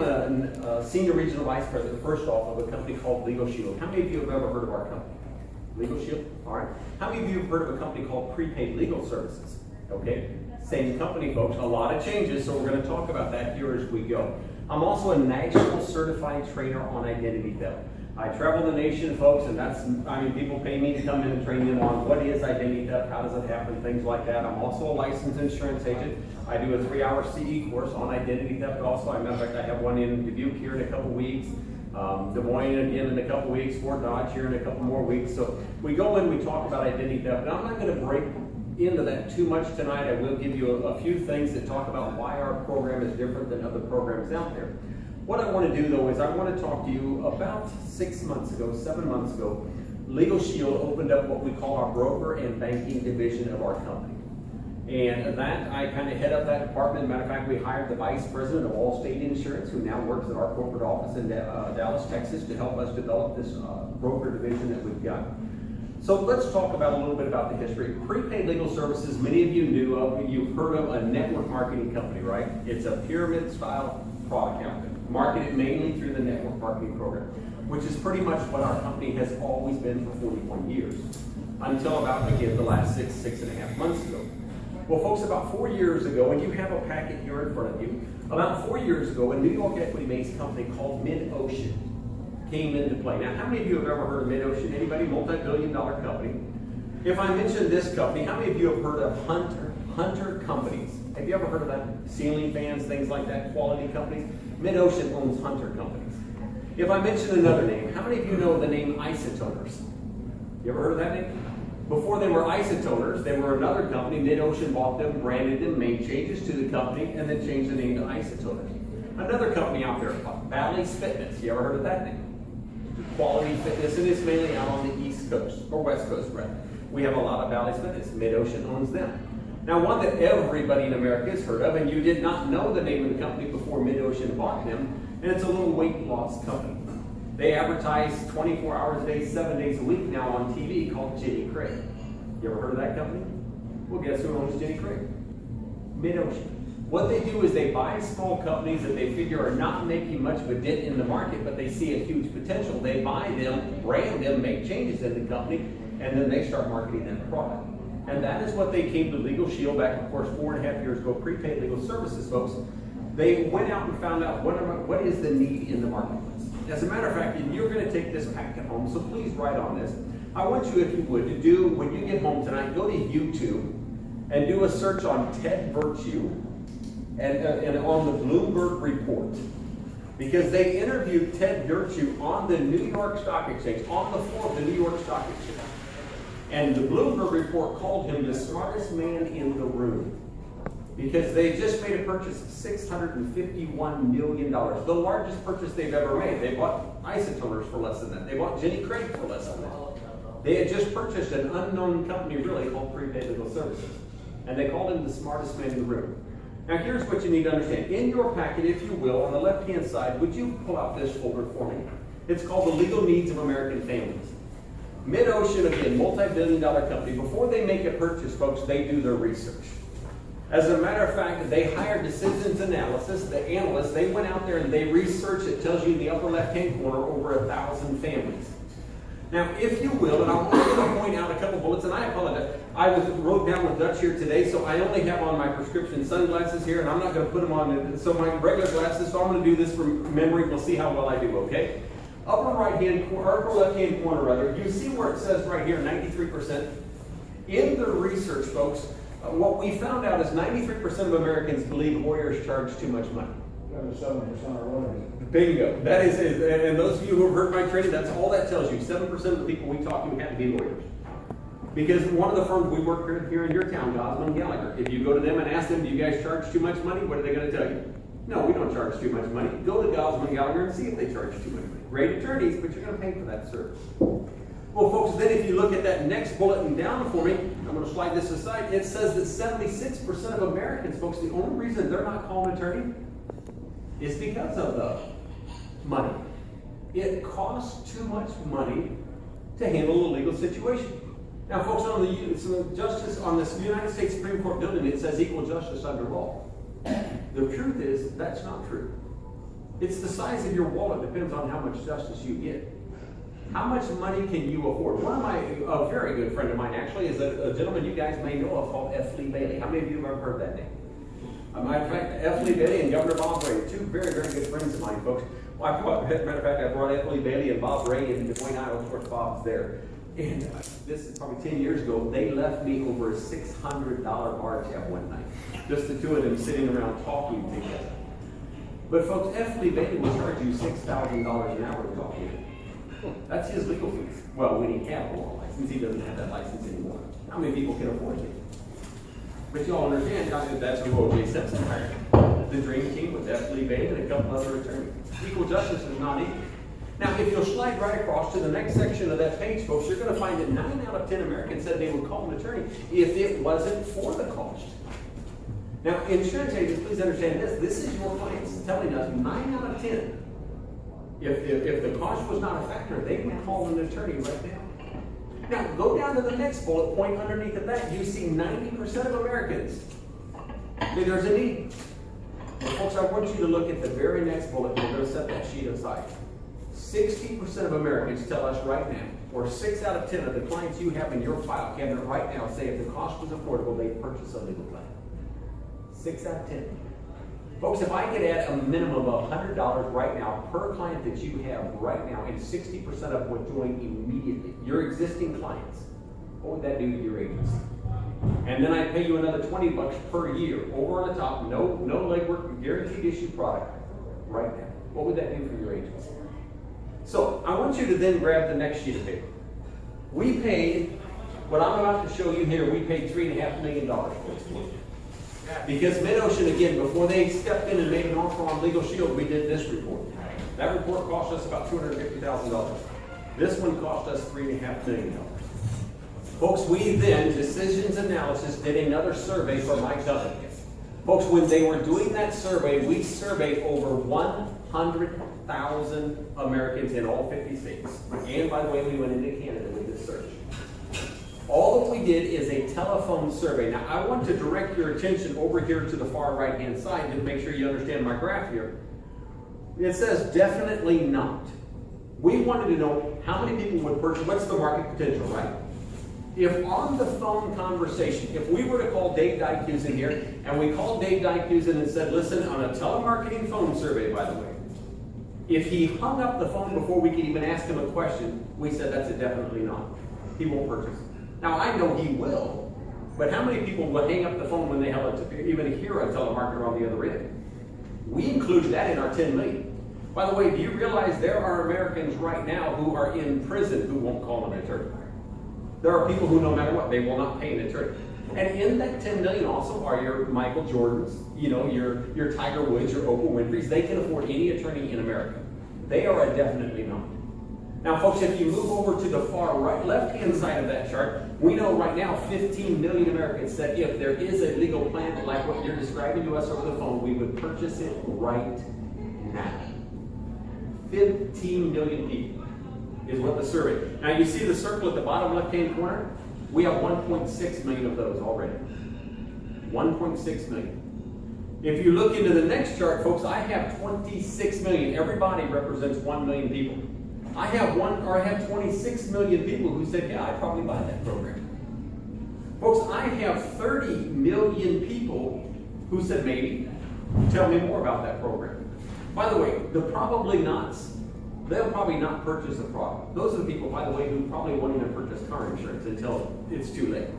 am a senior regional vice president, first off, of a company called LegalShield. How many of you have ever heard of our company? LegalShield? All right. How many of you have heard of a company called Prepaid Legal Services? Okay. Same company, folks. A lot of changes, so we're going to talk about that here as we go. I'm also a national certified trainer on identity theft. I travel the nation, folks, and people pay me to come in and train them on what is identity theft, how does it happen, things like that. I'm also a licensed insurance agent. I do a 3-hour CE course on identity theft also. As a matter of fact, I have one in Dubuque here in a couple weeks, Des Moines again in a couple weeks, Fort Dodge here in a couple more weeks. So we go in, we talk about identity theft. Now, I'm not going to break into that too much tonight. I will give you a few things that talk about why our program is different than other programs out there. What I want to do though is I want to talk to you about 7 months ago, LegalShield opened up what we call our broker and banking division of our company. And that, I kind of head up that department. Matter of fact, we hired the vice president of Allstate Insurance, who now works at our corporate office in Dallas, Texas, to help us develop this broker division that we've got. So let's talk about a little bit about the history. Prepaid Legal Services, many of you knew of, you've heard of a network marketing company, right? It's a pyramid style product out there, marketed mainly through the network marketing program, which is pretty much what our company has always been for 41 years, until about, again, the last 6.5 months ago. Well, folks, about 4 years ago, and you have a packet here in front of you, about 4 years ago, a New York equity-based company called Mid-Ocean came into play. Now, how many of you have ever heard of Mid-Ocean? Anybody? Multi-billion-dollar company. If I mention this company, how many of you have heard of Hunter Companies? Have you ever heard of that? Ceiling fans, things like that, quality companies? Mid-Ocean owns Hunter Companies. If I mention another name, how many of you know the name Isotoners? You ever heard of that name? Before they were Isotoners, they were another company. Mid-Ocean bought them, branded them, made changes to the company, and then changed the name to Isotoners. Another company out there, Bally's Fitness. You ever heard of that name? Quality fitness, and it's mainly out on the East Coast, or West Coast, rather. We have a lot of Bally's Fitness. Mid-Ocean owns them. Now, one that everybody in America has heard of, and you did not know the name of the company before Mid-Ocean bought them, and it's a little weight loss company. They advertise 24 hours a day, 7 days a week now on TV, called Jenny Craig. You ever heard of that company? Well, guess who owns Jenny Craig? Mid-Ocean. What they do is they buy small companies that they figure are not making much of a dent in the market, but they see a huge potential. They buy them, brand them, make changes in the company, and then they start marketing that product. And that is what they came to LegalShield back, of course, 4.5 years ago, Prepaid Legal Services, folks. They went out and found out what is the need in the marketplace. As a matter of fact, you're going to take this packet home, so please write on this. I want you, if you would, to do, when you get home tonight, go to YouTube and do a search on Ted Virtue and on the Bloomberg Report. Because they interviewed Ted Virtue on the New York Stock Exchange, on the floor of the New York Stock Exchange. And the Bloomberg Report called him the smartest man in the room. Because they just made a purchase of $651 million, the largest purchase they've ever made. They bought Isotoners for less than that. They bought Jenny Craig for less than that. They had just purchased an unknown company, really, called Prepaid Legal Services. And they called him the smartest man in the room. Now, here's what you need to understand. In your packet, if you will, on the left-hand side, would you pull out this folder for me? It's called The Legal Needs of American Families. Mid-Ocean, again, multi-billion-dollar company. Before they make a purchase, folks, they do their research. As a matter of fact, they hired decisions analysis, the analysts. They went out there and they researched. It tells you in the upper left-hand corner over 1,000 families. Now, if you will, and I'm only going to point out a couple bullets, and I apologize. I wrote down with Dutch here today, so I only have on my prescription sunglasses here, and I'm not going to put them on, so my regular glasses, so I'm going to do this from memory. We'll see how well I do, okay? Upper right-hand corner, upper left-hand corner, rather, you see where it says right here, 93%? In the research, folks, what we found out is 93% of Americans believe lawyers charge too much money. 7% are lawyers. Bingo. That is it. And those of you who have heard my training, that's all that tells you. 7% of the people we talk to have to be lawyers. Because one of the firms we work with here in your town, Gosman Gallagher, if you go to them and ask them, do you guys charge too much money? What are they going to tell you? No, we don't charge too much money. Go to Gosman Gallagher and see if they charge too much money. Great attorneys, but you're going to pay for that service. Well, folks, then if you look at that next bulletin down for me, I'm going to slide this aside, it says that 76% of Americans, folks, the only reason they're not calling an attorney is because of the money. It costs too much money to handle a legal situation. Now, folks, on the justice on this United States Supreme Court building, it says equal justice under law. The truth is that's not true. It's the size of your wallet, depends on how much justice you get. How much money can you afford? A very good friend of mine actually is a gentleman you guys may know of called F. Lee Bailey. How many of you have ever heard that name? As a matter of fact, F. Lee Bailey and Governor Bob Ray, two very, very good friends of mine, folks. Well, matter of fact, I brought F. Lee Bailey and Bob Ray into Des Moines, Iowa. Of course, Bob's there. And this is probably 10 years ago. They left me over a $600 bar tab one night. Just the two of them sitting around talking together. But folks, F. Lee Bailey will charge you $6,000 an hour to talk to him. That's his legal fees. Well, when he had a law license, he doesn't have that license anymore. How many people can afford it? But you all understand, that's who O.J. Simpson hired. The dream team with F. Lee Bailey and a couple other attorneys. Equal justice is not equal. Now, if you'll slide right across to the next section of that page, folks, you're going to find that 9 out of 10 Americans said they would call an attorney if it wasn't for the cost. Now, insurance agents, please understand this. This is your clients telling us 9 out of 10. If the cost was not a factor, they would call an attorney right now. Now, go down to the next bullet point underneath of that. You see 90% of Americans say there's a need. And folks, I want you to look at the very next bullet. We're going to set that sheet aside. 60% of Americans tell us right now, or 6 out of 10 of the clients you have in your file cabinet right now say if the cost was affordable, they'd purchase a legal plan. 6 out of 10. Folks, if I could add a minimum of $100 right now per client that you have right now, and 60% of them would join immediately, your existing clients, what would that do to your agency? And then I pay you another $20 per year over on the top, no legwork, guaranteed issue product right now. What would that do for your agency? So I want you to then grab the next sheet of paper. We paid, what I'm about to show you here, we paid $3.5 million for this book. Because Mid-Ocean, again, before they stepped in and made an offer on LegalShield, we did this report. That report cost us about $250,000. This one cost us $3.5 million. Folks, we then, Decisions Analysis, did another survey for my company. Folks, when they were doing that survey, we surveyed over 100,000 Americans in all 50 states. And by the way, we went into Canada with this search. All that we did is a telephone survey. Now, I want to direct your attention over here to the far right-hand side to make sure you understand my graph here. It says definitely not. We wanted to know how many people would purchase, what's the market potential, right? If on the phone conversation, if we were to call Dave Dykes in here, and we called Dave Dykes in and said, listen, on a telemarketing phone survey, by the way, if he hung up the phone before we could even ask him a question, we said that's a definitely not. He won't purchase. Now, I know he will, but how many people will hang up the phone when they even hear a telemarketer on the other end? We included that in our 10 million. By the way, do you realize there are Americans right now who are in prison who won't call an attorney? There are people who, no matter what, they will not pay an attorney. And in that 10 million also are your Michael Jordans, your Tiger Woods, your Oprah Winfrey's. They can afford any attorney in America. They are a definitely not. Now, folks, if you move over to the far right, left-hand side of that chart, we know right now 15 million Americans said if there is a legal plan like what you're describing to us over the phone, we would purchase it right now. 15 million people is what the survey. Now, you see the circle at the bottom left-hand corner? We have 1.6 million of those already. 1.6 million. If you look into the next chart, folks, I have 26 million. Everybody represents 1 million people. I have 26 million people who said, yeah, I'd probably buy that program. Folks, I have 30 million people who said, maybe. Tell me more about that program. By the way, the probably nots, they'll probably not purchase a product. Those are the people, by the way, who probably won't even purchase car insurance until it's too late.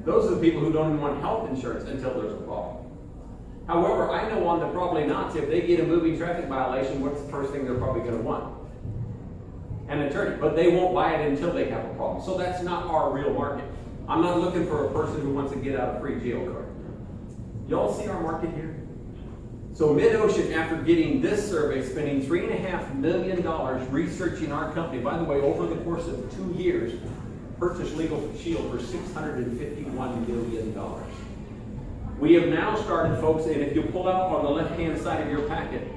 Those are the people who don't even want health insurance until there's a problem. However, I know on the probably nots, if they get a moving traffic violation, what's the first thing they're probably going to want? An attorney. But they won't buy it until they have a problem. So that's not our real market. I'm not looking for a person who wants to get out a free jail card. Y'all see our market here? So Mid-Ocean, after getting this survey, spending $3.5 million researching our company, by the way, over the course of 2 years, purchased LegalShield for $651 million. We have now started, folks, and if you pull out on the left-hand side of your packet,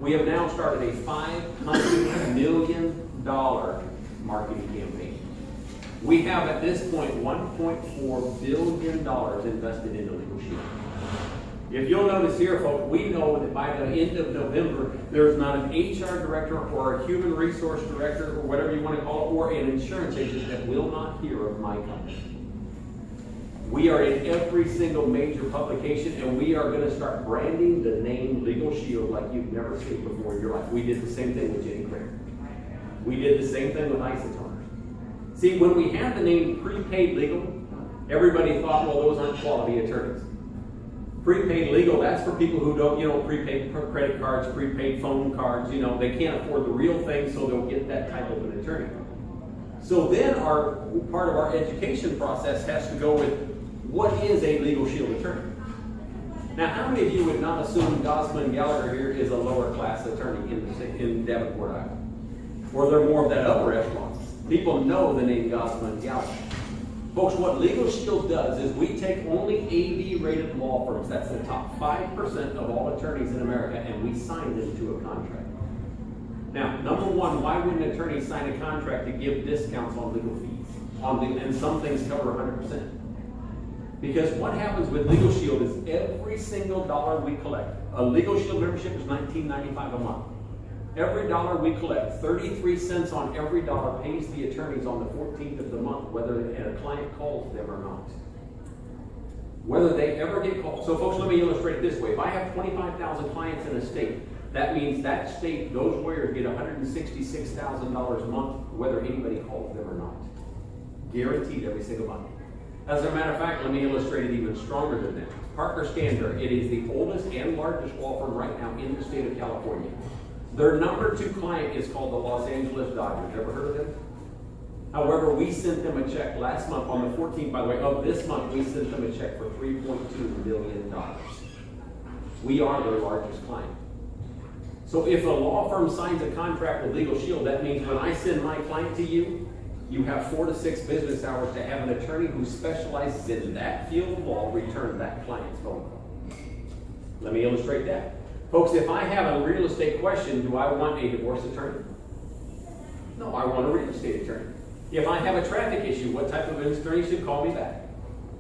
we have now started a $500 million marketing campaign. We have at this point $1.4 billion invested into LegalShield. If you'll notice here, folks, we know that by the end of November, there's not an HR director or a human resource director or whatever you want to call it, or an insurance agent that will not hear of my company. We are in every single major publication, and we are going to start branding the name LegalShield like you've never seen before in your life. We did the same thing with Jenny Craig. We did the same thing with isotoners. See, when we had the name Prepaid Legal, everybody thought, well, those aren't quality attorneys. Prepaid legal, that's for people who don't, prepaid credit cards, prepaid phone cards, they can't afford the real thing, so they'll get that type of an attorney. So then part of our education process has to go with, what is a LegalShield attorney? Now, how many of you would not assume Gosman Gallagher here is a lower class attorney in Davenport, Iowa? Or they're more of that upper echelon? People know the name Gosman Gallagher. Folks, what LegalShield does is we take only AV-rated law firms, that's the top 5% of all attorneys in America, and we sign them to a contract. Now, number one, why wouldn't attorneys sign a contract to give discounts on legal fees? And some things cover 100%. Because what happens with LegalShield is every single dollar we collect, a LegalShield membership is $19.95 a month. Every dollar we collect, 33 cents on every dollar pays the attorneys on the 14th of the month, whether a client calls them or not. Whether they ever get called. So folks, let me illustrate it this way. If I have 25,000 clients in a state, that means that state, those lawyers get $166,000 a month, whether anybody calls them or not. Guaranteed every single month. As a matter of fact, let me illustrate it even stronger than that. Parker Standard, it is the oldest and largest law firm right now in the state of California. Their number 2 client is called the Los Angeles Dodgers. Ever heard of them? However, we sent them a check last month, on the 14th, by the way, of this month, we sent them a check for $3.2 million. We are their largest client. So if a law firm signs a contract with LegalShield, that means when I send my client to you, you have 4 to 6 business hours to have an attorney who specializes in that field of law return that client's phone call. Let me illustrate that. Folks, if I have a real estate question, do I want a divorce attorney? No, I want a real estate attorney. If I have a traffic issue, what type of attorney should call me back?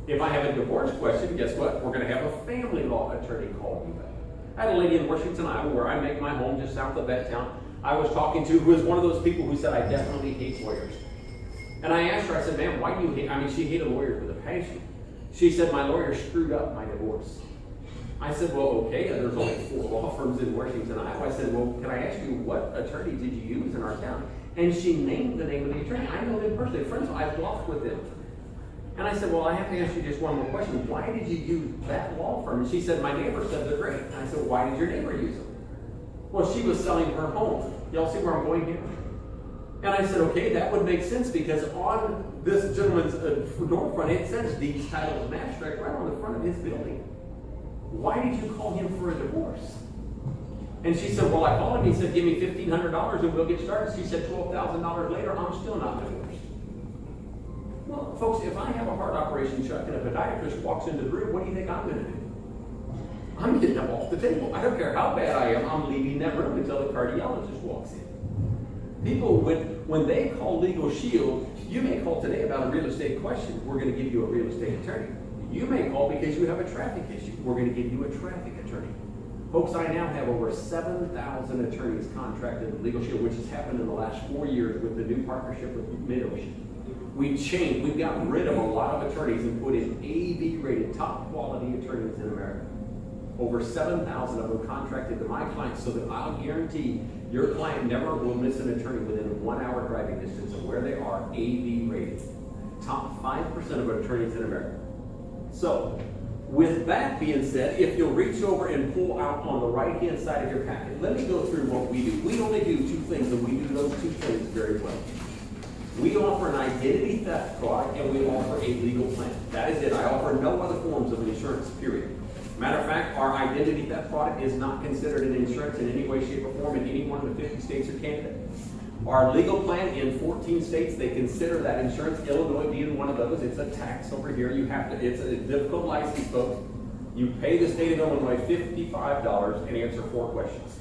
If I have a divorce question, guess what? We're going to have a family law attorney call me back. I had a lady in Washington, Iowa, where I make my home just south of that town, I was talking to, who was one of those people who said, I definitely hate lawyers. And I asked her, I said, ma'am, why do you hate, she hated lawyers with a passion. She said, my lawyer screwed up my divorce. I said, well, okay, there's only 4 law firms in Washington, Iowa. I said, well, can I ask you, what attorney did you use in our town? And she named the name of the attorney. I know them personally, friends, I've walked with them. And I said, well, I have to ask you just one more question. Why did you use that law firm? And she said, my neighbor said they're great. And I said, why did your neighbor use them? Well, she was selling her home. Y'all see where I'm going here? And I said, okay, that would make sense because on this gentleman's door front, it says deeds, titles, and abstract right on the front of his building. Why did you call him for a divorce? And she said, well, I called him. He said, give me $1,500 and we'll get started. She said, $12,000 later, I'm still not divorced. Well, folks, if I have a heart operation, Chuck, and a podiatrist walks into the room, what do you think I'm going to do? I'm getting up off the table. I don't care how bad I am. I'm leaving that room until the cardiologist walks in. People, when they call LegalShield, you may call today about a real estate question. We're going to give you a real estate attorney. You may call because you have a traffic issue. We're going to give you a traffic attorney. Folks, I now have over 7,000 attorneys contracted with LegalShield, which has happened in the last 4 years with the new partnership with Mid-Ocean. We've gotten rid of a lot of attorneys and put in AV-rated, top quality attorneys in America. Over 7,000 of them contracted to my clients so that I'll guarantee your client never will miss an attorney within a 1-hour driving distance of where they are AV-rated. Top 5% of attorneys in America. So, with that being said, if you'll reach over and pull out on the right-hand side of your packet, let me go through what we do. We only do 2 things, and we do those 2 things very well. We offer an identity theft product, and we offer a legal plan. That is it. I offer no other forms of insurance, period. Matter of fact, our identity theft product is not considered an insurance in any way, shape, or form in any one of the 50 states or Canada. Our legal plan in 14 states, they consider that insurance, Illinois being one of those. It's a tax over here. It's a difficult license, folks. You pay the state of Illinois $55 and answer 4 questions.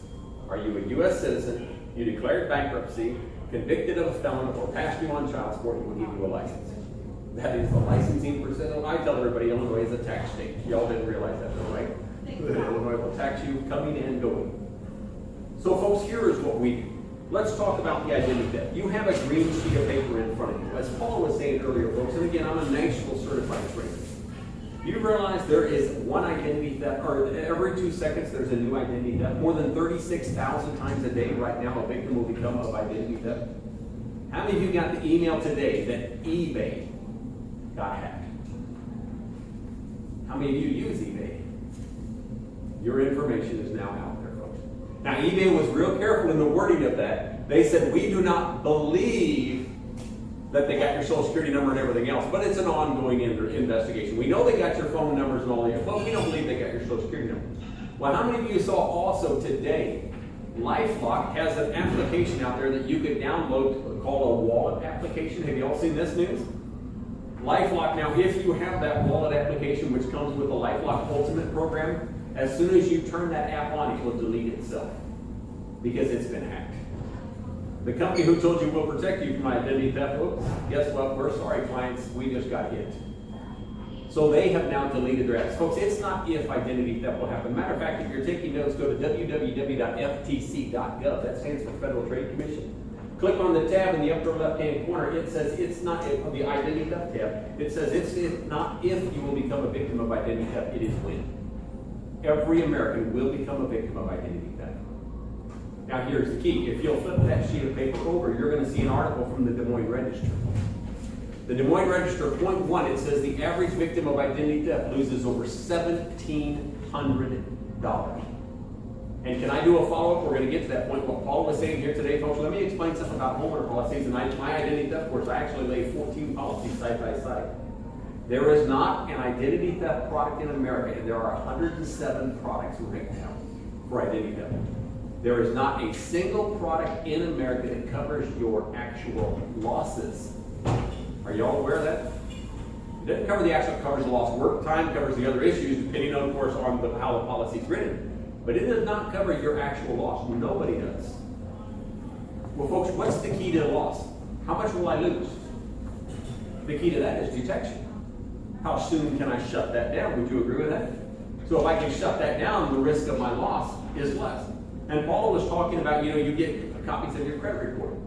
Are you a U.S. citizen? You declared bankruptcy, convicted of a felon, or passed you on child support, and we'll give you a license. That is the licensing percent. I tell everybody Illinois is a tax state. Y'all didn't realize that though, right? Illinois will tax you coming and going. So folks, here is what we do. Let's talk about the identity theft. You have a green sheet of paper in front of you. As Paul was saying earlier, folks, and again, I'm a national certified trainer. You realize there is one identity theft, or every 2 seconds there's a new identity theft. More than 36,000 times a day right now a victim will become of identity theft. How many of you got the email today that eBay got hacked? How many of you use eBay? Your information is now out there, folks. Now, eBay was real careful in the wording of that. They said, we do not believe that they got your social security number and everything else, but it's an ongoing investigation. We know they got your phone numbers and all that, but we don't believe they got your social security number. Well, how many of you saw also today, LifeLock has an application out there that you could download called a wallet application. Have you all seen this news? LifeLock, now if you have that wallet application which comes with the LifeLock Ultimate program, as soon as you turn that app on, it will delete itself because it's been hacked. The company who told you we'll protect you from identity theft, oops, guess what? We're sorry, clients, we just got hit. So they have now deleted their apps. Folks, it's not if identity theft will happen. Matter of fact, if you're taking notes, go to www.ftc.gov. That stands for Federal Trade Commission. Click on the tab in the upper left-hand corner. It says it's not if, the identity theft tab. It says it's not if you will become a victim of identity theft, it is when. Every American will become a victim of identity theft. Now here's the key. If you'll flip that sheet of paper over, you're going to see an article from the Des Moines Register. The Des Moines Register, point 1, it says the average victim of identity theft loses over $1,700. And can I do a follow-up? We're going to get to that point. What Paul was saying here today, folks, let me explain something about homeowner policies. And my identity theft course, I actually laid 14 policies side by side. There is not an identity theft product in America, and there are 107 products right now for identity theft. There is not a single product in America that covers your actual losses. Are you all aware of that? It doesn't cover the actual, covers the lost work time, covers the other issues, depending on, of course, on how the policy is written. But it does not cover your actual loss. Nobody does. Well, folks, what's the key to the loss? How much will I lose? The key to that is detection. How soon can I shut that down? Would you agree with that? So if I can shut that down, the risk of my loss is less. And Paul was talking about, you get copies of your credit report.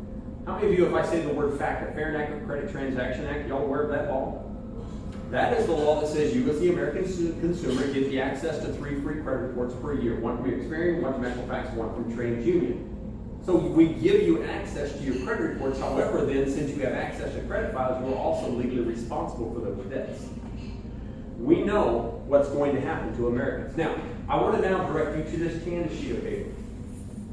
How many of you, if I say the word FACTA, Fair and Accurate Credit Transaction Act, y'all aware of that law? That is the law that says you, as the American consumer, get the access to 3 free credit reports per year. One from Experian, one from Equifax, one from TransUnion. So we give you access to your credit reports. However, then, since you have access to credit files, you are also legally responsible for those debts. We know what's going to happen to Americans. Now, I want to now direct you to this candy sheet of paper.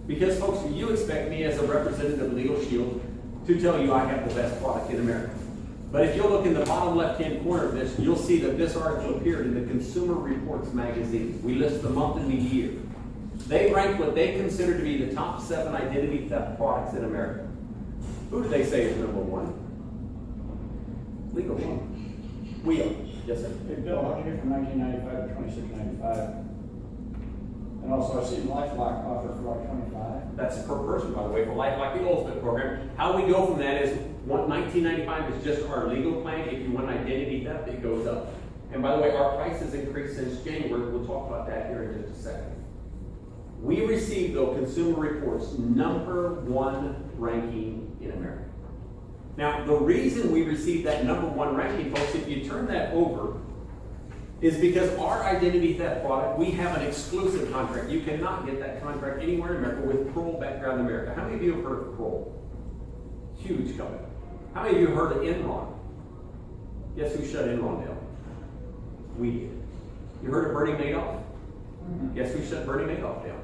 Because, folks, you expect me as a representative of LegalShield to tell you I have the best product in America. But if you'll look in the bottom left-hand corner of this, you'll see that this article appeared in the Consumer Reports magazine. We list the month and the year. They rank what they consider to be the top 7 identity theft products in America. Who do they say is number 1? LegalShield. We are. Yes, sir. Hey, Bill, how'd you get from 1995 to 2695? And also, I see LifeLock offer for like 25. That's per person, by the way, for LifeLock, the Ultimate program. How we go from that is, $19.95 is just our legal plan. If you want identity theft, it goes up. And by the way, our price has increased since January. We'll talk about that here in just a second. We received, though, Consumer Reports' #1 ranking in America. Now, the reason we received that #1 ranking, folks, if you turn that over, is because our identity theft product, we have an exclusive contract. You cannot get that contract anywhere in America with Kroll Background America. How many of you have heard of Kroll? Huge company. How many of you have heard of Enron? Guess who shut Enron down? We did. You heard of Bernie Madoff? Guess who shut Bernie Madoff down?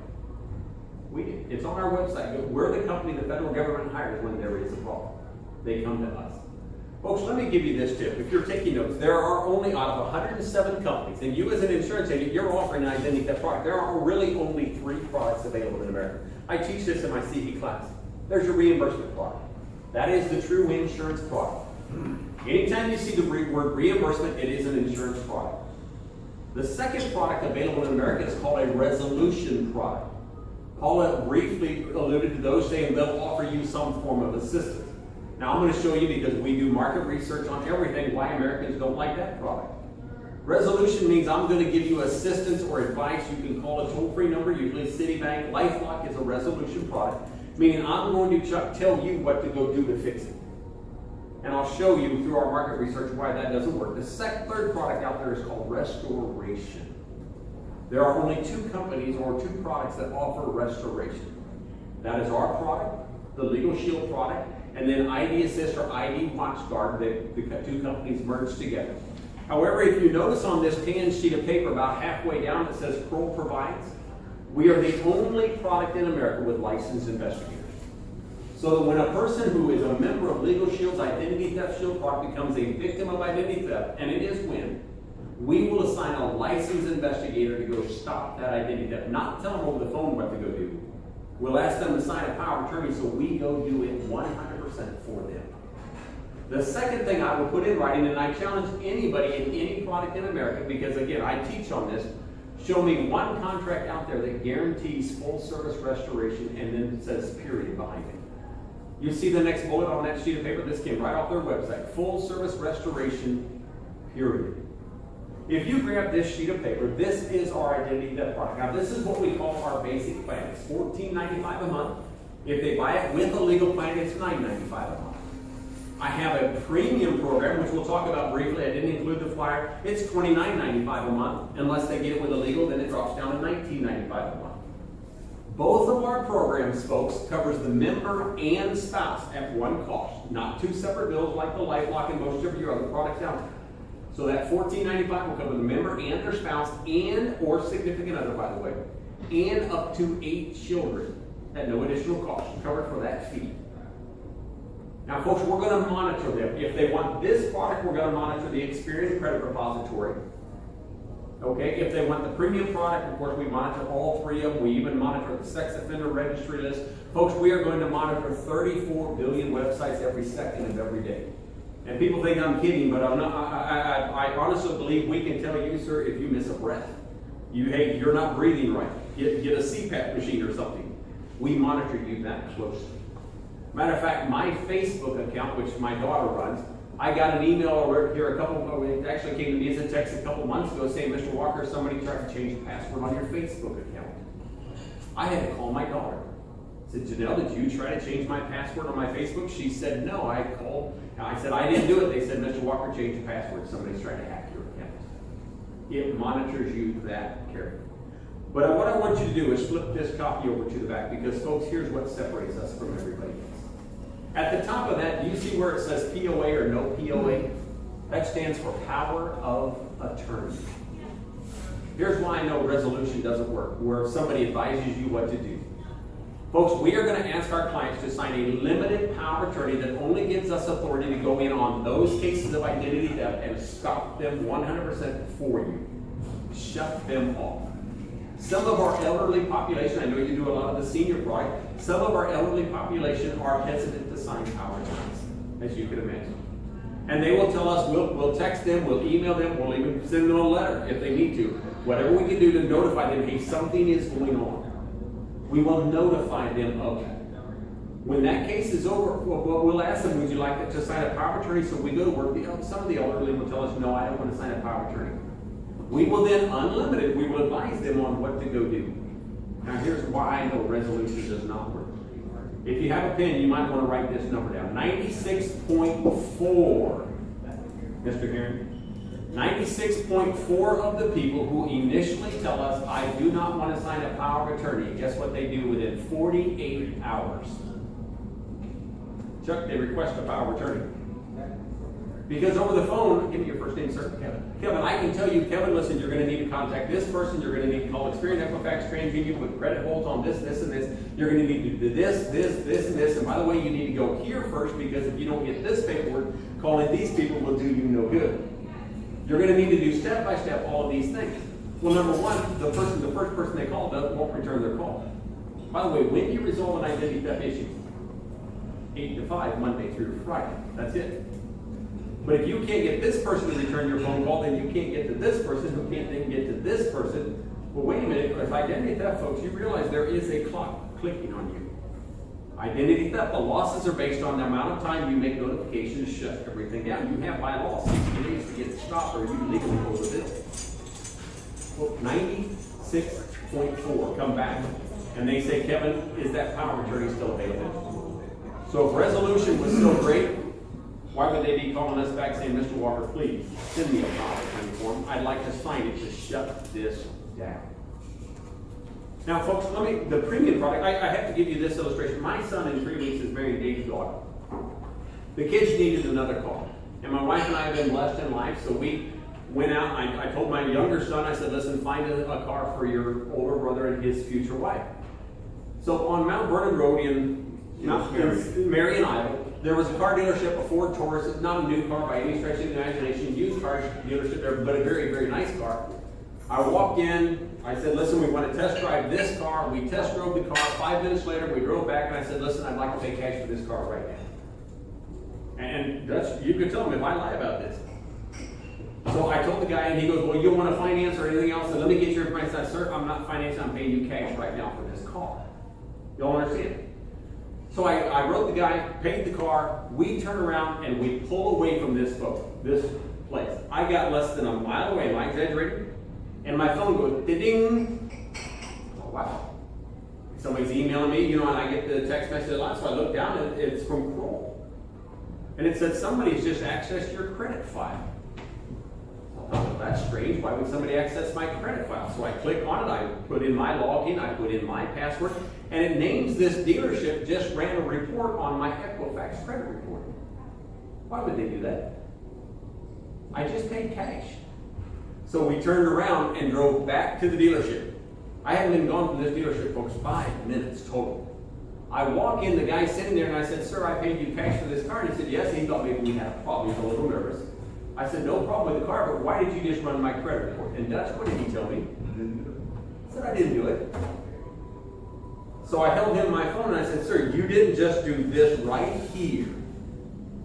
We did. It's on our website. We're the company the federal government hires when there is a problem. They come to us. Folks, let me give you this tip. If you're taking notes, there are only, out of 107 companies, and you as an insurance agent, you're offering an identity theft product. There are really only 3 products available in America. I teach this in my CE class. There's your reimbursement product. That is the true insurance product. Anytime you see the word reimbursement, it is an insurance product. The second product available in America is called a resolution product. Paula briefly alluded to those, saying they'll offer you some form of assistance. Now I'm going to show you, because we do market research on everything, why Americans don't like that product. Resolution means I'm going to give you assistance or advice. You can call a toll-free number, usually Citibank. LifeLock is a resolution product, meaning I'm going to tell you what to go do to fix it. And I'll show you through our market research why that doesn't work. The third product out there is called restoration. There are only two companies or two products that offer restoration. That is our product, the LegalShield product, and then ID Assist or ID WatchGuard, the two companies merged together. However, if you notice on this tan sheet of paper about halfway down it says Kroll provides, we are the only product in America with licensed investigators. So that when a person who is a member of LegalShield's Identity Theft Shield product becomes a victim of identity theft, and it is when, we will assign a licensed investigator to go stop that identity theft. Not tell them over the phone what to go do. We'll ask them to sign a power of attorney so we go do it 100% for them. The second thing I will put in writing, and I challenge anybody in any product in America, because again, I teach on this, show me one contract out there that guarantees full service restoration and then it says period behind it. You see the next bullet on that sheet of paper? This came right off their website. Full service restoration, period. If you grab this sheet of paper, this is our identity theft product. Now, this is what we call our basic plan. It's $14.95 a month. If they buy it with a legal plan, it's $9.95 a month. I have a premium program, which we'll talk about briefly. I didn't include the flyer. It's $29.95 a month. Unless they get it with a legal, then it drops down to $19.95 a month. Both of our programs, folks, covers the member and spouse at one cost, not two separate bills like the LifeLock and most of your other products out there. So that $14.95 will cover the member and their spouse and or significant other, by the way, and up to 8 children at no additional cost. Covered for that fee. Now, folks, we're going to monitor them. If they want this product, we're going to monitor the Experian Credit Repository. Okay, if they want the premium product, of course, we monitor all 3 of them. We even monitor the sex offender registry list. Folks, we are going to monitor 34 billion websites every second of every day. And people think I'm kidding, but I'm not. I honestly believe we can tell you, sir, if you miss a breath, you're not breathing right. Get a CPAP machine or something. We monitor you that closely. Matter of fact, my Facebook account, which my daughter runs, I got an email here it actually came to me as a text a couple months ago saying, Mr. Walker, somebody tried to change the password on your Facebook account. I had to call my daughter. I said, Janelle, did you try to change my password on my Facebook? She said, no. I called. I said, I didn't do it. They said, Mr. Walker, change the password. Somebody's trying to hack your account. It monitors you that carefully. But what I want you to do is flip this copy over to the back because, folks, here's what separates us from everybody else. At the top of that, do you see where it says POA or no POA? That stands for power of attorney. Here's why I know resolution doesn't work, where somebody advises you what to do. Folks, we are going to ask our clients to sign a limited power of attorney that only gives us authority to go in on those cases of identity theft and stop them 100% for you. Shut them off. Some of our elderly population, I know you do a lot of the senior product, some of our elderly population are hesitant to sign power of attorneys, as you can imagine. And they will tell us, we'll text them, we'll email them, we'll even send them a letter if they need to. Whatever we can do to notify them, hey, something is going on. We will notify them of that. When that case is over, we'll ask them, would you like to sign a power of attorney so we go to work? Some of the elderly will tell us, no, I don't want to sign a power of attorney. We will then, unlimited, we will advise them on what to go do. Now here's why I know resolution does not work. If you have a pen, you might want to write this number down. 96.4, Mr. Heron. 96.4 of the people who initially tell us, I do not want to sign a power of attorney, guess what they do within 48 hours? Chuck, they request a power of attorney. Because over the phone, give me your first name, sir, Kevin. Kevin, I can tell you, Kevin, listen, you're going to need to contact this person. You're going to need to call Experian, Equifax, TransUnion with credit holds on this, this, and this. You're going to need to do this, this, this, and this. And by the way, you need to go here first because if you don't get this paperwork, calling these people will do you no good. You're going to need to do step by step all of these things. Well, number one, the first person they call won't return their call. By the way, when do you resolve an identity theft issue? 8 to 5, Monday through Friday. That's it. But if you can't get this person to return your phone call, then you can't get to this person, who can't then get to this person. Well, wait a minute. If identity theft, folks, you realize there is a clock clicking on you. Identity theft, the losses are based on the amount of time you make notifications, shut everything down. You have by law 60 days to get it stopped or you legally owe the bill. Well, 96.4 come back and they say, Kevin, is that power of attorney still available? So if resolution was so great, why would they be calling us back saying, Mr. Walker, please send me a power of attorney form. I'd like to sign it to shut this down. Now, folks, the premium product, I have to give you this illustration. My son in 3 weeks is married Dave's daughter. The kids needed another car. And my wife and I have been blessed in life, so we went out and I told my younger son, I said, listen, find a car for your older brother and his future wife. So on Mount Vernon Road in Marion, Iowa, there was a car dealership, a Ford Taurus. It's not a new car by any stretch of the imagination, used car dealership there, but a very, very nice car. I walked in, I said, listen, we want to test drive this car. We test drove the car. 5 minutes later, we drove back and I said, listen, I'd like to pay cash for this car right now. And you could tell him if I lie about this. So I told the guy and he goes, well, you don't want to finance or anything else? And let me get your information. I said, sir, I'm not financing, I'm paying you cash right now for this car. Y'all understand? So I wrote the guy, paid the car, we turn around and we pull away from this place. I got less than a mile away, am I exaggerating? And my phone goes, ding. Oh, wow. Somebody's emailing me, and I get the text message a lot, so I look down and it's from Kroll. And it said, somebody's just accessed your credit file. I thought, well, that's strange. Why would somebody access my credit file? So I click on it, I put in my login, I put in my password, and it names this dealership just ran a report on my Equifax credit report. Why would they do that? I just paid cash. So we turned around and drove back to the dealership. I hadn't been gone from this dealership, folks, 5 minutes total. I walk in, the guy's sitting there, and I said, sir, I paid you cash for this car. And he said, yes. He thought maybe we had a problem. He was a little nervous. I said, no problem with the car, but why did you just run my credit report? And Dutch, what did he tell me? I said, I didn't do it. So I held him my phone, and I said, sir, you didn't just do this right here.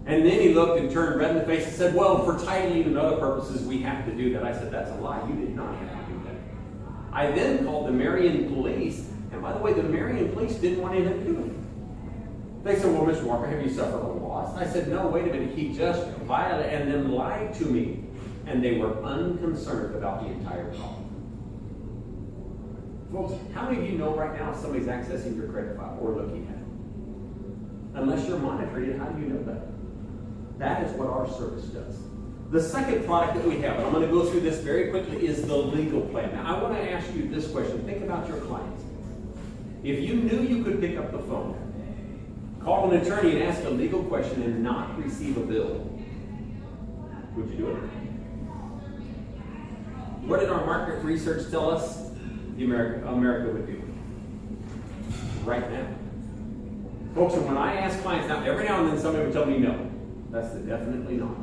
And then he looked and turned red in the face and said, well, for titling and other purposes, we have to do that. I said, that's a lie. You did not have to do that. I then called the Marion police. And by the way, the Marion police didn't want anything to do with it. They said, well, Mr. Walker, have you suffered a loss? I said, no, wait a minute. He just violated and then lied to me. And they were unconcerned about the entire problem. Folks, how many of you know right now if somebody's accessing your credit file or looking at it? Unless you're monitoring it, how do you know that? That is what our service does. The second product that we have, and I'm going to go through this very quickly, is the legal plan. Now, I want to ask you this question. Think about your clients. If you knew you could pick up the phone, call an attorney and ask a legal question and not receive a bill, would you do it? What did our market research tell us America would do right now? Folks, and when I ask clients, now every now and then somebody would tell me no. That's definitely not.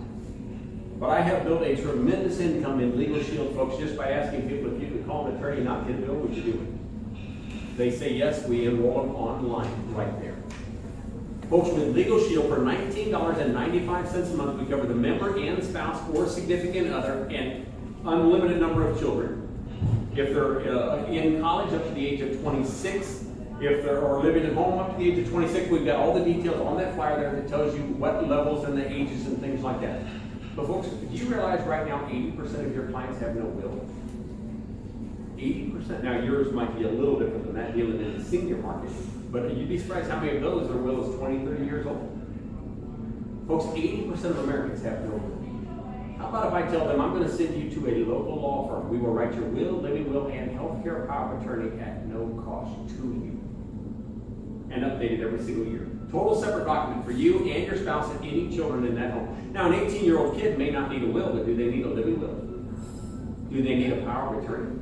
But I have built a tremendous income in LegalShield, folks, just by asking people if you could call an attorney and not get a bill, would you do it? They say yes, we enroll them online right there. Folks, with LegalShield for $19.95 a month, we cover the member and spouse or significant other and unlimited number of children. If they're in college up to the age of 26, if they're living at home up to the age of 26, we've got all the details on that flyer there that tells you what levels and the ages and things like that. But folks, do you realize right now 80% of your clients have no will? 80%. Now yours might be a little different than that, dealing in the senior market, but you'd be surprised how many of those their will is 20, 30 years old. Folks, 80% of Americans have no will. How about if I tell them I'm going to send you to a local law firm? We will write your will, living will, and healthcare power of attorney at no cost to you. And updated every single year. Total separate document for you and your spouse and any children in that home. Now, an 18-year-old kid may not need a will, but do they need a living will? Do they need a power of attorney?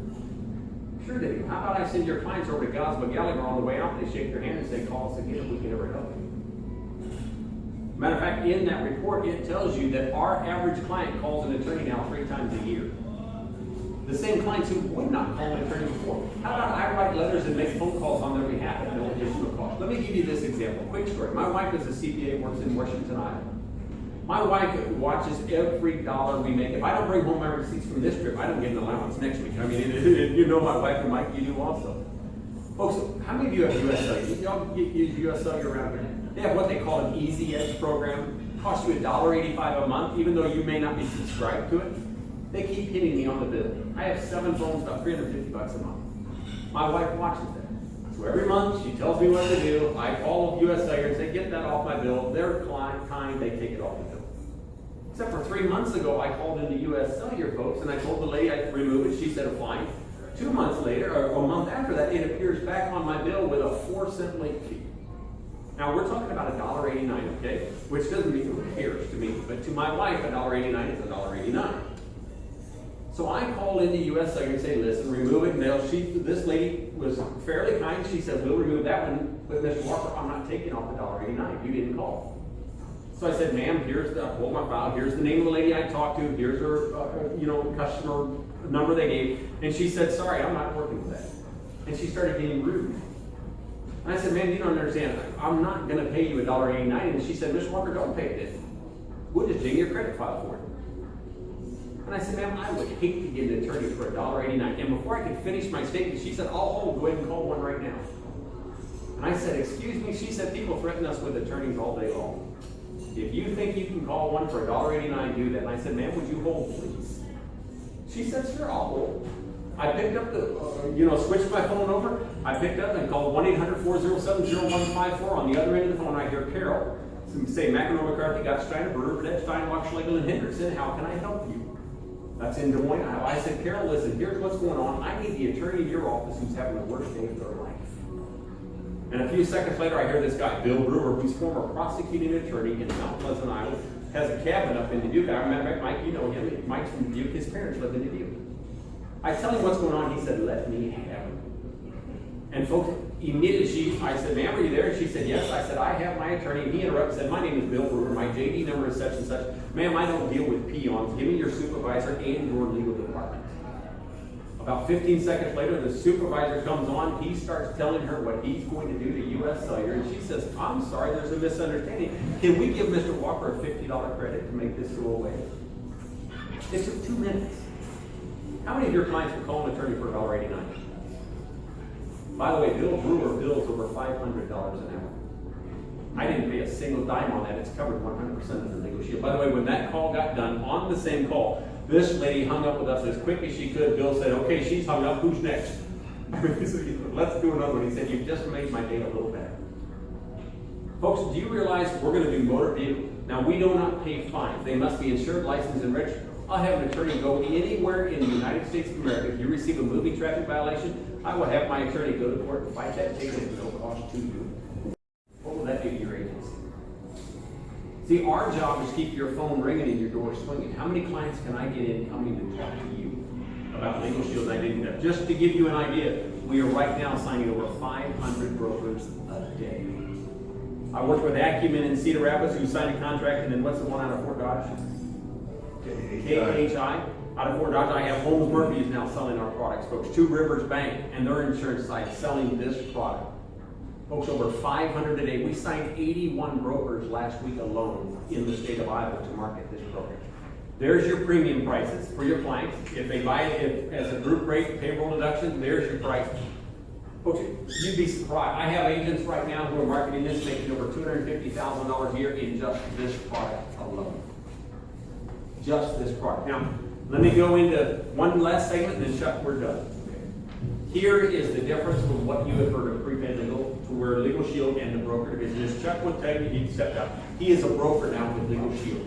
Sure they do. How about I send your clients over to Gosma Gallagher on the way out, they shake their hand and say, call us again if we can ever help you. Matter of fact, in that report, it tells you that our average client calls an attorney now 3 times a year. The same clients who would not call an attorney before. How about I write letters and make phone calls on their behalf at no additional cost? Let me give you this example. Quick story. My wife is a CPA, works in Washington, Iowa. My wife watches every dollar we make. If I don't bring home my receipts from this trip, I don't get an allowance next week. I mean, you know my wife and Mike, you do also. Folks, how many of you have US Cellular? Y'all use US Cellular around here? They have what they call an Easy Edge program. It costs you $1.85 a month, even though you may not be subscribed to it. They keep hitting me on the bill. I have 7 phones, about $350 a month. My wife watches that. So every month, she tells me what to do. I call US Cellular and say, get that off my bill. They're kind, they take it off the bill. Except for 3 months ago, I called into US Cellular, folks, and I told the lady I'd remove it. She said, fine. 2 months later, or a month after that, it appears back on my bill with a 4-cent late fee. Now, we're talking about $1.89, okay? Which doesn't mean who cares to me, but to my wife, $1.89 is $1.89. So I called into US Cellular and say, listen, remove it. Now, this lady was fairly kind. She said, we'll remove that one, but Mr. Walker, I'm not taking off the $1.89. You didn't call. So I said, ma'am, here's the, pull my file, here's the name of the lady I talked to, here's her, customer number they gave. And she said, sorry, I'm not working with that. And she started getting rude. And I said, ma'am, you don't understand. I'm not going to pay you $1.89. And she said, Mr. Walker, don't pay it. We'll just ding your credit file for it. And I said, ma'am, I would hate to get an attorney for $1.89. And before I could finish my statement, she said, go ahead and call one right now. And I said, excuse me? She said, people threaten us with attorneys all day long. If you think you can call one for $1.89, do that. And I said, ma'am, would you hold, please? She said, sure, I'll hold. I picked up switched my phone over. I picked up and called 1-800-407-0154. On the other end of the phone, I hear Carol say, McEnroe, McCarthy, Gottsteiner, Brewer, Burnett, Steinwach, Schlegel, and Henderson. How can I help you? That's in Des Moines, Iowa. I said, Carol, listen, here's what's going on. I need the attorney in your office who's having the worst day of their life. And a few seconds later, I hear this guy, Bill Brewer, who's former prosecuting attorney in Mount Pleasant, Iowa, has a cabin up in Dubuque. I remember, Mike, you know him. Mike's from Dubuque. His parents live in Dubuque. I tell him what's going on. He said, let me have it. And folks, immediately I said, ma'am, are you there? And she said, yes. I said, I have my attorney. And he interrupted and said, my name is Bill Brewer. My JD number is such and such. Ma'am, I don't deal with peons. Give me your supervisor and your legal department. About 15 seconds later, the supervisor comes on. He starts telling her what he's going to do to US Cellular. And she says, I'm sorry, there's a misunderstanding. Can we give Mr. Walker a $50 credit to make this go away? It took 2 minutes. How many of your clients will call an attorney for $1.89? By the way, Bill Brewer bills over $500 an hour. I didn't pay a single dime on that. It's covered 100% of the LegalShield. By the way, when that call got done, on the same call, this lady hung up with us as quick as she could. Bill said, okay, she's hung up. Who's next? Let's do another one. He said, you've just made my day a little better. Folks, do you realize we're going to do motor vehicle? Now, we do not pay fines. They must be insured, licensed, and registered. I'll have an attorney go anywhere in the United States of America. If you receive a moving traffic violation, I will have my attorney go to court and fight that ticket at no cost to you. What will that do to your agency? See, our job is to keep your phone ringing and your door swinging. How many clients can I get in coming to talk to you about LegalShield identity theft? Just to give you an idea, we are right now signing over 500 brokers a day. I worked with Acumen in Cedar Rapids who signed a contract, and then what's the one out of Fort Dodge? KHI. Out of Fort Dodge, I have Holmes Murphy is now selling our products, folks. Two Rivers Bank and their insurance site selling this product. Folks, over 500 a day. We signed 81 brokers last week alone in the state of Iowa to market this program. There's your premium prices for your clients. If they buy it as a group rate payroll deduction, there's your price. Folks, you'd be surprised. I have agents right now who are marketing this, making over $250,000 a year in just this product alone. Just this product. Now, let me go into one last segment, and then Chuck, we're done. Here is the difference from what you have heard of prepaid legal to where LegalShield and the broker division is. Chuck will tell you he stepped out. He is a broker now with LegalShield.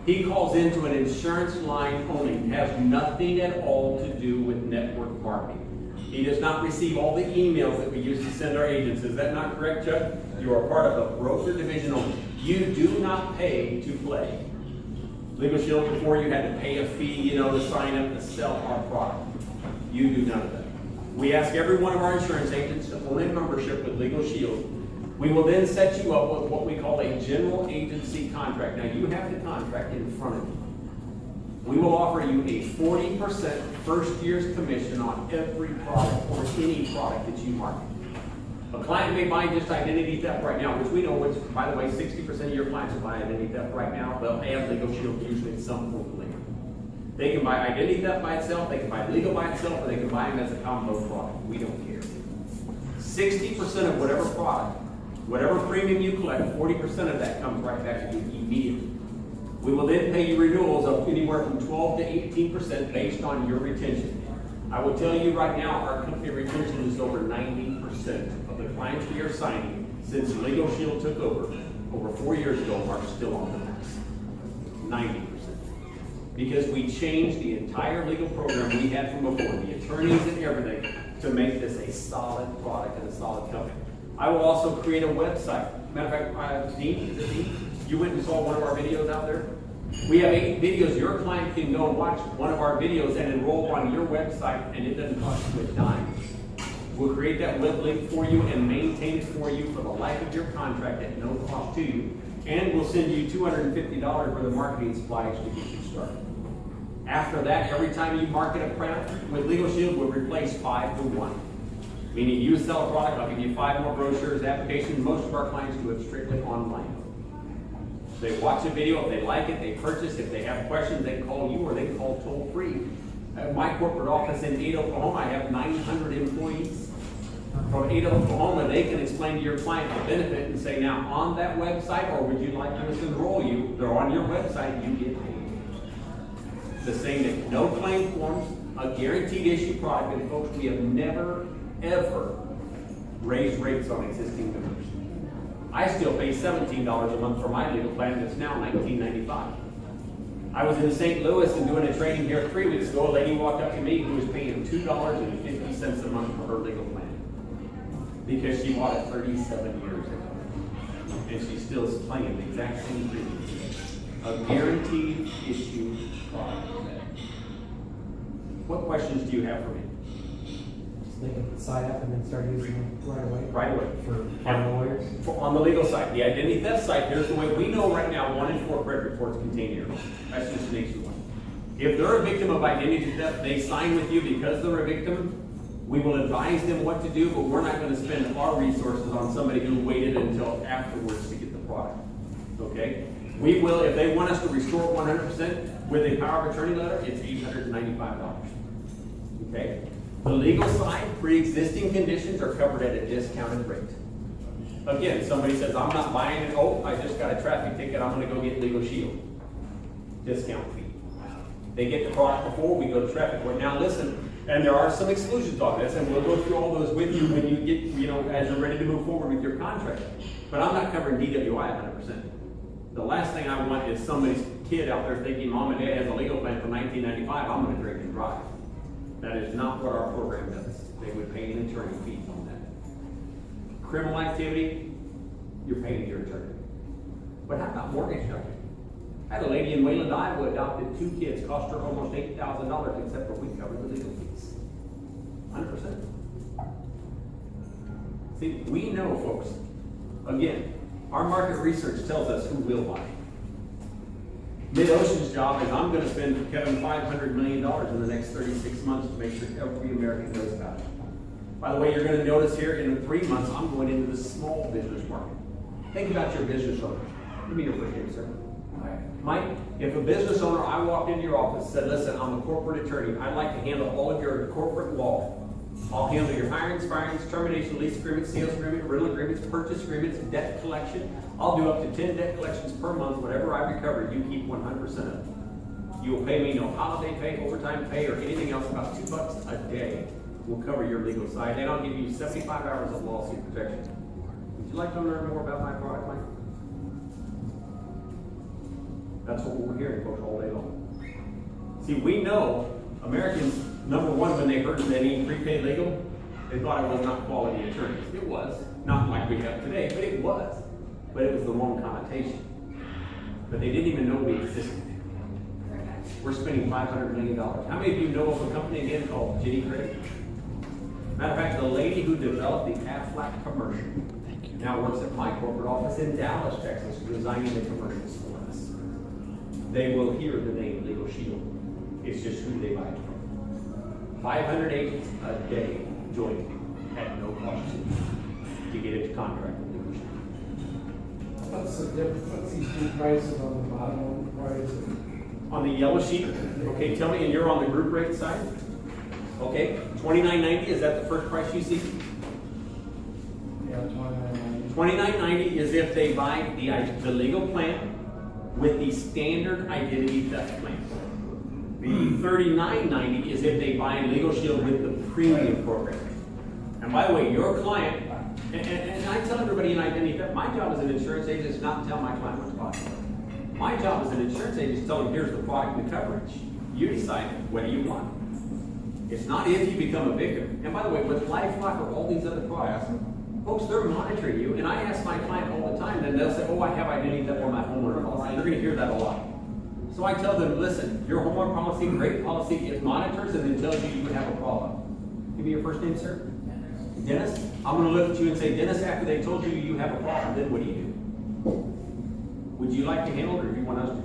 He calls into an insurance line only. It has nothing at all to do with network marketing. He does not receive all the emails that we used to send our agents. Is that not correct, Chuck? You are part of the broker division only. You do not pay to play. LegalShield, before you had to pay a fee, to sign up to sell our product. You do none of that. We ask every one of our insurance agents to own a membership with LegalShield. We will then set you up with what we call a general agency contract. Now, you have the contract in front of you. We will offer you a 40% first year's commission on every product or any product that you market. A client may buy just identity theft right now, which we know, which, by the way, 60% of your clients will buy identity theft right now. They'll add LegalShield usually at some point later. They can buy identity theft by itself, they can buy legal by itself, or they can buy them as a combo product. We don't care. 60% of whatever product, whatever premium you collect, 40% of that comes right back to you immediately. We will then pay you renewals of anywhere from 12 to 18% based on your retention. I will tell you right now, our company retention is over 90% of the clients we are signing since LegalShield took over 4 years ago are still on the max. 90%. Because we changed the entire legal program we had from before, the attorneys and everything, to make this a solid product and a solid company. I will also create a website. Matter of fact, Dean, is it Dean? You went and saw one of our videos out there? We have 8 videos. Your client can go and watch one of our videos and enroll on your website, and it doesn't cost you a dime. We'll create that web link for you and maintain it for you for the life of your contract at no cost to you. And we'll send you $250 worth of marketing supplies to get you started. After that, every time you market a product with LegalShield, we'll replace 5 to 1. Meaning you sell a product, I'll give you 5 more brochures, applications. Most of our clients do it strictly online. They watch a video, if they like it, they purchase. If they have questions, they call you or they call toll free. At my corporate office in Ada, Oklahoma, I have 900 employees. From Ada, Oklahoma, they can explain to your client the benefit and say, now on that website, or would you like us to enroll you? They're on your website, you get paid. The same thing, no claim forms, a guaranteed issue product, and folks, we have never, ever raised rates on existing members. I still pay $17 a month for my legal plan that's now $19.95. I was in St. Louis and doing a training here 3 weeks ago. A lady walked up to me who was paying $2.50 a month for her legal plan because she bought it 37 years ago. And she's still paying the exact same premium. A guaranteed issue product. What questions do you have for me? They can sign up and then start using them right away? Right away. For lawyers? On the legal side, the identity theft side, here's the way we know right now 1 in 4 credit reports contain errors. That's just an easy one. If they're a victim of identity theft, they sign with you because they're a victim. We will advise them what to do, but we're not going to spend our resources on somebody who waited until afterwards to get the product. Okay? We will, if they want us to restore 100% with a power of attorney letter, it's $895. Okay? The legal side, pre-existing conditions are covered at a discounted rate. Again, somebody says, I'm not buying it. Oh, I just got a traffic ticket. I'm going to go get LegalShield. Discount fee. They get the product before we go to traffic court. Now listen, and there are some exclusions on this, and we'll go through all those with you when you get, as you're ready to move forward with your contract. But I'm not covering DWI 100%. The last thing I want is somebody's kid out there thinking mom and dad has a legal plan for $19.95. I'm going to drink and drive. That is not what our program does. They would pay an attorney fees on that. Criminal activity, you're paying your attorney. But how about mortgage company? I had a lady in Wayland, Iowa, adopted 2 kids, cost her almost $8,000, except for we covered the legal fees. 100%. See, we know, folks, again, our market research tells us who will buy. Mid-Ocean's job is I'm going to spend Kevin $500 million in the next 36 months to make sure every American knows about it. By the way, you're going to notice here in 3 months, I'm going into the small business market. Think about your business owner. Give me your first name, sir. Mike, if a business owner, I walked into your office and said, listen, I'm a corporate attorney. I'd like to handle all of your corporate law. I'll handle your hirings, firings, termination, lease agreements, sales agreement, rental agreements, purchase agreements, debt collection. I'll do up to 10 debt collections per month. Whatever I recover, you keep 100% of it. You will pay me no holiday pay, overtime pay, or anything else. About $2 a day will cover your legal side. And I'll give you 75 hours of lawsuit protection. Would you like to learn more about my product, Mike? That's what we're hearing, folks, all day long. See, we know Americans, number one, when they heard that any prepaid legal, they thought it was not quality attorneys. It was. Not like we have today, but it was. But it was the wrong connotation. But they didn't even know we existed. We're spending $500 million. How many of you know of a company again called Ginny Credit? Matter of fact, the lady who developed the Aflac commercial now works at my corporate office in Dallas, Texas, designing the commercials for us. They will hear the name LegalShield. It's just who they buy it from. 500 agents a day join at no cost to get into contract with LegalShield. What's the difference? What's these 2 prices on the bottom price? On the yellow sheet, okay, tell me, and you're on the group rate side? Okay, $29.90, is that the first price you see? $29.90 is if they buy the legal plan with the standard identity theft plan. The $39.90 is if they buy LegalShield with the premium program. And by the way, your client, and I tell everybody in identity theft, my job as an insurance agent is not to tell my client what to buy. My job as an insurance agent is to tell them, here's the product and the coverage. You decide what do you want. It's not if you become a victim. And by the way, with LifeLock or all these other products, folks, they're monitoring you. And I ask my client all the time, and they'll say, oh, I have identity theft on my homeowner policy. They're going to hear that a lot. So I tell them, listen, your homeowner policy, great policy, it monitors and then tells you you would have a problem. Give me your first name, sir. Dennis. I'm going to look at you and say, Dennis, after they told you you have a problem, then what do you do? Would you like to handle it, or do you want us to do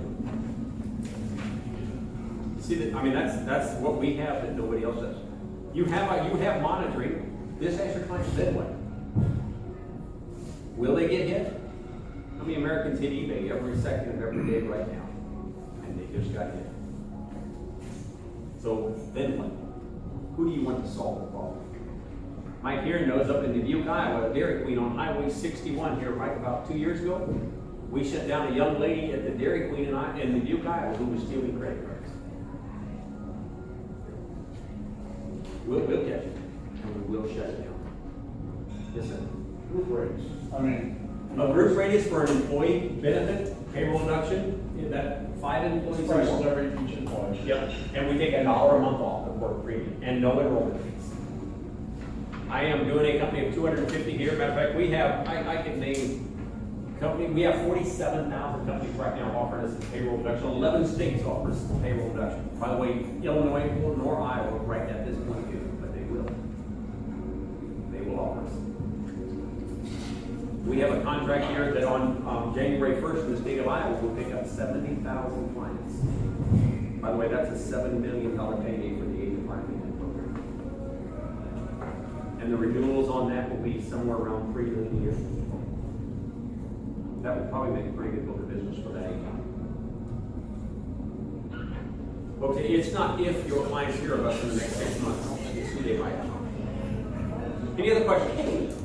it? See that? I mean, that's what we have that nobody else does. You have monitoring. This has your client, then what? Will they get hit? How many Americans hit eBay every second of every day right now? And they just got hit. So then what? Who do you want to solve the problem? Mike here knows up in Dubuque, Iowa, a Dairy Queen on Highway 61 here right about 2 years ago. We shut down a young lady at the Dairy Queen in Dubuque, Iowa, who was stealing credit cards. We'll catch it, and we will shut it down. Yes, sir. Group rates. I mean, A group rate is for an employee benefit, payroll deduction, that 5 employees. prices every each employee. Yep, and we take $1 a month off the work premium and no enrollment fees. I am doing a company of 250 here. Matter of fact, we have, I can name company, we have 47,000 companies right now offering us a payroll deduction. 11 states offers payroll deduction. By the way, Illinois nor Iowa right at this point do, but they will. They will offer us. We have a contract here that on January 1st in the state of Iowa will pick up 70,000 clients. By the way, that's a $7 million payday for the agent marketing program. And the renewals on that will be somewhere around $3 million a year. That would probably make a pretty good book of business for that agent. Okay, it's not if your clients hear of us in the next 6 months, it's who they might have. Any other questions?